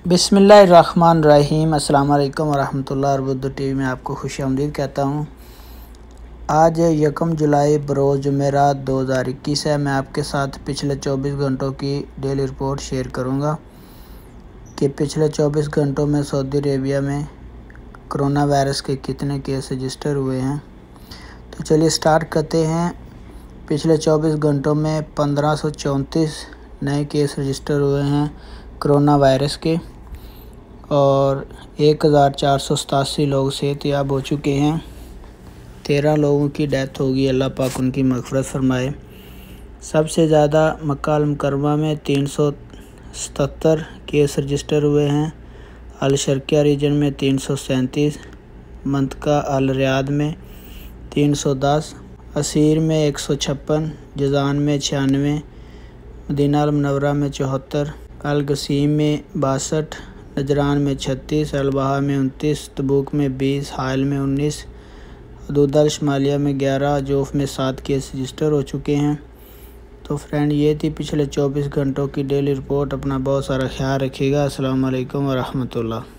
बिस्मिल्लाहिर्रहमानिर्रहीम। अस्सलाम वालेकुम वरहमतुल्लाहि वबरकातुहू। टीवी में आपको खुशामदीद कहता हूँ। आज 1 जुलाई बरोज़ जुमेरात 2021 है। मैं आपके साथ पिछले 24 घंटों की डेली रिपोर्ट शेयर करूँगा कि पिछले 24 घंटों में सऊदी अरेबिया में कोरोना वायरस के कितने केस रजिस्टर हुए हैं। तो चलिए स्टार्ट करते हैं। पिछले 24 घंटों में 1534 नए केस रजिस्टर हुए हैं कोरोना वायरस के और 1487 लोग सेहतयाब हो चुके हैं। 13 लोगों की डेथ होगी, अल्लाह पाक उनकी मग़फ़िरत फरमाए। सबसे ज़्यादा मक्का अल मुकर्रमा में 377 केस रजिस्टर हुए हैं। अल शर्किया रीजन में 337, मंतका अल रियाद में 310, असीर में 156, जज़ान में 96, मदीना अल मुनव्वरा में 74, अल गसीम में 62, नजरान में 36, अलबहा में 29, तबूक में 20, हायल में 19, हदूद अल शुमालिया में 11, जोफ में 7 केस रजिस्टर हो चुके हैं। तो फ्रेंड, ये थी पिछले 24 घंटों की डेली रिपोर्ट। अपना बहुत सारा ख्याल रखिएगा। अस्सलाम वालेकुम वरहमतुल्लाह।